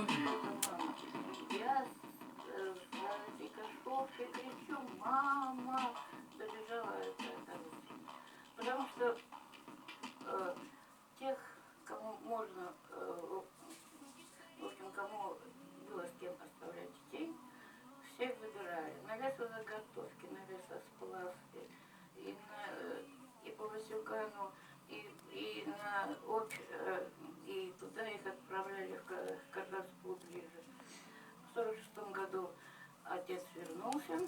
мама. Я с этой картошкой кричу: мама! Добежала это. Потому что тех, кому можно, в общем, кому было с кем оставлять детей, всех забирали. На лесозаготовки, на лесосплавки, и по Васюгану, и на Обь, и туда их отправляли в Кардовскую ближе. В 46 году отец вернулся.